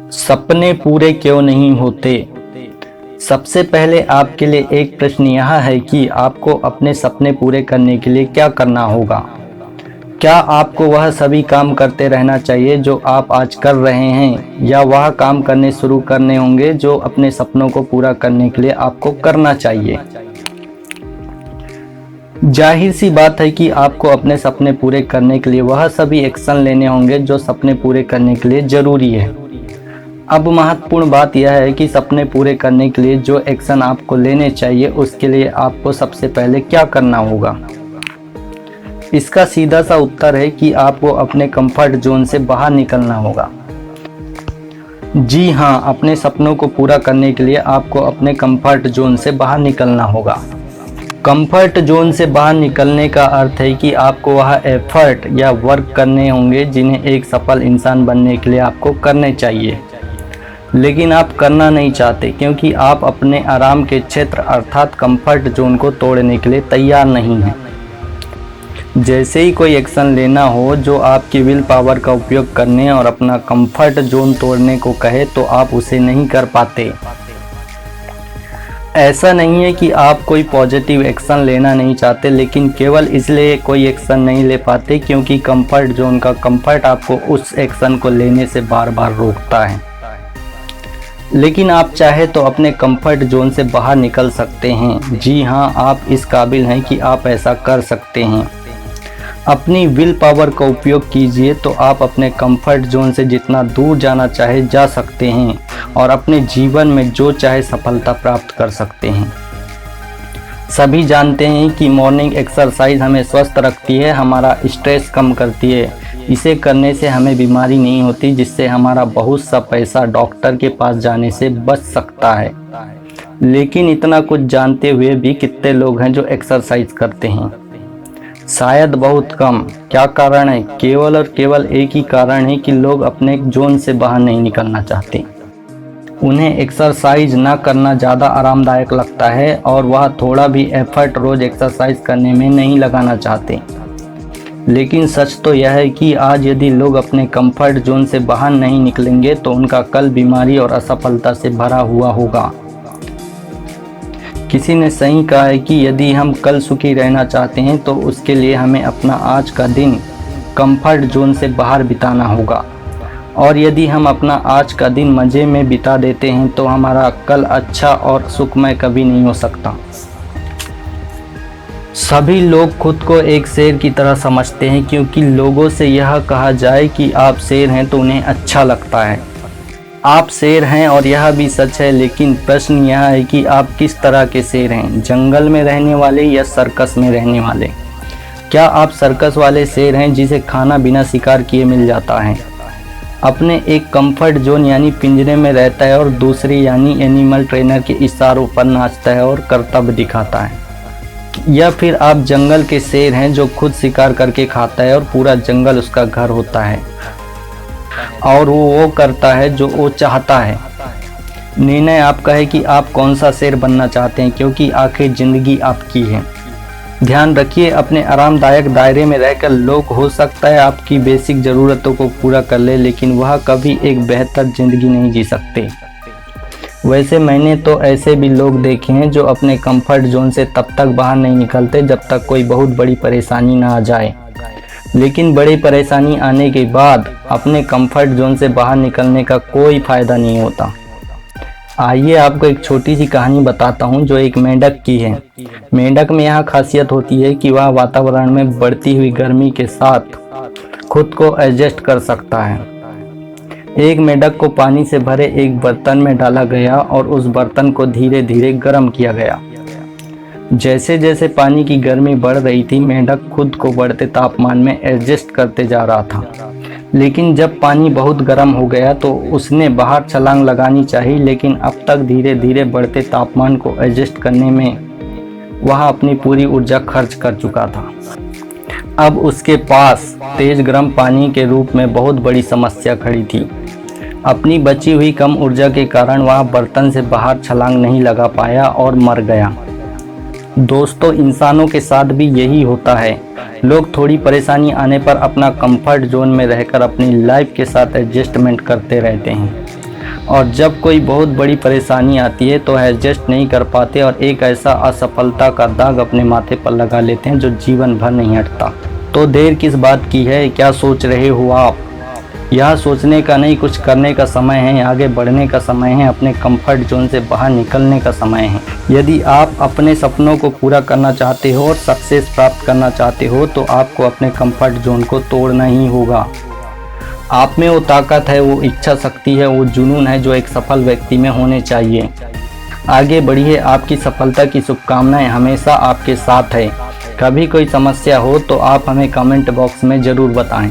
सपने पूरे क्यों नहीं होते? सबसे पहले आपके लिए एक प्रश्न यह है कि आपको अपने सपने पूरे करने के लिए क्या करना होगा। क्या आपको वह सभी काम करते रहना चाहिए जो आप आज कर रहे हैं, या वह काम करने शुरू करने होंगे जो अपने सपनों को पूरा करने के लिए आपको करना चाहिए? जाहिर सी बात है कि आपको अपने सपने पूरे करने के लिए वह सभी एक्शन लेने होंगे जो सपने पूरे करने के लिए ज़रूरी है। अब महत्वपूर्ण बात यह है कि सपने पूरे करने के लिए जो एक्शन आपको लेने चाहिए उसके लिए आपको सबसे पहले क्या करना होगा। इसका सीधा सा उत्तर है कि आपको अपने कंफर्ट जोन से बाहर निकलना होगा। जी हाँ, अपने सपनों को पूरा करने के लिए आपको अपने कंफर्ट जोन से बाहर निकलना होगा। कंफर्ट जोन से बाहर निकलने का अर्थ है कि आपको वह एफर्ट या वर्क करने होंगे जिन्हें एक सफल इंसान बनने के लिए आपको करने चाहिए, लेकिन आप करना नहीं चाहते क्योंकि आप अपने आराम के क्षेत्र अर्थात कंफर्ट जोन को तोड़ने के लिए तैयार नहीं हैं। जैसे ही कोई एक्शन लेना हो जो आपकी विल पावर का उपयोग करने और अपना कंफर्ट जोन तोड़ने को कहे तो आप उसे नहीं कर पाते। ऐसा नहीं है कि आप कोई पॉजिटिव एक्शन लेना नहीं चाहते, लेकिन केवल इसलिए कोई एक्शन नहीं ले पाते क्योंकि कंफर्ट जोन का कंफर्ट आपको उस एक्शन को लेने से बार बार रोकता है। लेकिन आप चाहे तो अपने कंफर्ट जोन से बाहर निकल सकते हैं। जी हाँ, आप इस काबिल हैं कि आप ऐसा कर सकते हैं। अपनी विल पावर का उपयोग कीजिए तो आप अपने कंफर्ट जोन से जितना दूर जाना चाहे जा सकते हैं और अपने जीवन में जो चाहे सफलता प्राप्त कर सकते हैं। सभी जानते हैं कि मॉर्निंग एक्सरसाइज हमें स्वस्थ रखती है, हमारा स्ट्रेस कम करती है। इसे करने से हमें बीमारी नहीं होती, जिससे हमारा बहुत सा पैसा डॉक्टर के पास जाने से बच सकता है। लेकिन इतना कुछ जानते हुए भी कितने लोग हैं जो एक्सरसाइज करते हैं? शायद बहुत कम। क्या कारण है? केवल और केवल एक ही कारण है कि लोग अपने जोन से बाहर नहीं निकलना चाहते। उन्हें एक्सरसाइज ना करना ज़्यादा आरामदायक लगता है और वह थोड़ा भी एफर्ट रोज़ एक्सरसाइज करने में नहीं लगाना चाहते। लेकिन सच तो यह है कि आज यदि लोग अपने कंफर्ट जोन से बाहर नहीं निकलेंगे तो उनका कल बीमारी और असफलता से भरा हुआ होगा। किसी ने सही कहा है कि यदि हम कल सुखी रहना चाहते हैं तो उसके लिए हमें अपना आज का दिन कंफर्ट जोन से बाहर बिताना होगा, और यदि हम अपना आज का दिन मज़े में बिता देते हैं तो हमारा कल अच्छा और सुखमय कभी नहीं हो सकता। सभी लोग खुद को एक शेर की तरह समझते हैं क्योंकि लोगों से यह कहा जाए कि आप शेर हैं तो उन्हें अच्छा लगता है। आप शेर हैं और यह भी सच है, लेकिन प्रश्न यह है कि आप किस तरह के शेर हैं, जंगल में रहने वाले या सर्कस में रहने वाले? क्या आप सर्कस वाले शेर हैं जिसे खाना बिना शिकार किए मिल जाता है, अपने एक कंफर्ट जोन यानी पिंजरे में रहता है और दूसरी यानी एनिमल ट्रेनर के इशारों पर नाचता है और करतब दिखाता है? या फिर आप जंगल के शेर हैं जो खुद शिकार करके खाता है और पूरा जंगल उसका घर होता है और वो करता है जो वो चाहता है? निर्णय आपका है कि आप कौन सा शेर बनना चाहते हैं, क्योंकि आखिर जिंदगी आपकी है। ध्यान रखिए, अपने आरामदायक दायरे में रहकर लोग हो सकता है आपकी बेसिक ज़रूरतों को पूरा कर ले, लेकिन वह कभी एक बेहतर ज़िंदगी नहीं जी सकते। वैसे मैंने तो ऐसे भी लोग देखे हैं जो अपने कंफर्ट जोन से तब तक बाहर नहीं निकलते जब तक कोई बहुत बड़ी परेशानी ना आ जाए, लेकिन बड़ी परेशानी आने के बाद अपने कंफर्ट जोन से बाहर निकलने का कोई फ़ायदा नहीं होता। आइए आपको एक छोटी सी कहानी बताता हूँ जो एक मेंढक की है। मेंढक में यह खासियत होती है कि वह वातावरण में बढ़ती हुई गर्मी के साथ खुद को एडजस्ट कर सकता है। एक मेंढक को पानी से भरे एक बर्तन में डाला गया और उस बर्तन को धीरे धीरे गर्म किया गया। जैसे जैसे पानी की गर्मी बढ़ रही थी, मेंढक खुद को बढ़ते तापमान में एडजस्ट करते जा रहा था। लेकिन जब पानी बहुत गर्म हो गया तो उसने बाहर छलांग लगानी चाहिए, लेकिन अब तक धीरे धीरे बढ़ते तापमान को एडजस्ट करने में वह अपनी पूरी ऊर्जा खर्च कर चुका था। अब उसके पास तेज गर्म पानी के रूप में बहुत बड़ी समस्या खड़ी थी। अपनी बची हुई कम ऊर्जा के कारण वह बर्तन से बाहर छलांग नहीं लगा पाया और मर गया। दोस्तों, इंसानों के साथ भी यही होता है। लोग थोड़ी परेशानी आने पर अपना कंफर्ट जोन में रहकर अपनी लाइफ के साथ एडजस्टमेंट करते रहते हैं। और जब कोई बहुत बड़ी परेशानी आती है तो एडजस्ट नहीं कर पाते और एक ऐसा असफलता का दाग अपने माथे पर लगा लेते हैं जो जीवन भर नहीं हटता। तो देर किस बात की है, क्या सोच रहे हो आप? यह सोचने का नहीं, कुछ करने का समय है, आगे बढ़ने का समय है, अपने कंफर्ट जोन से बाहर निकलने का समय है। यदि आप अपने सपनों को पूरा करना चाहते हो और सक्सेस प्राप्त करना चाहते हो तो आपको अपने कंफर्ट जोन को तोड़ना ही होगा। आप में वो ताकत है, वो इच्छा शक्ति है, वो जुनून है जो एक सफल व्यक्ति में होने चाहिए। आगे बढ़िए, आपकी सफलता की शुभकामनाएं हमेशा आपके साथ है। कभी कोई समस्या हो तो आप हमें कमेंट बॉक्स में ज़रूर बताएं।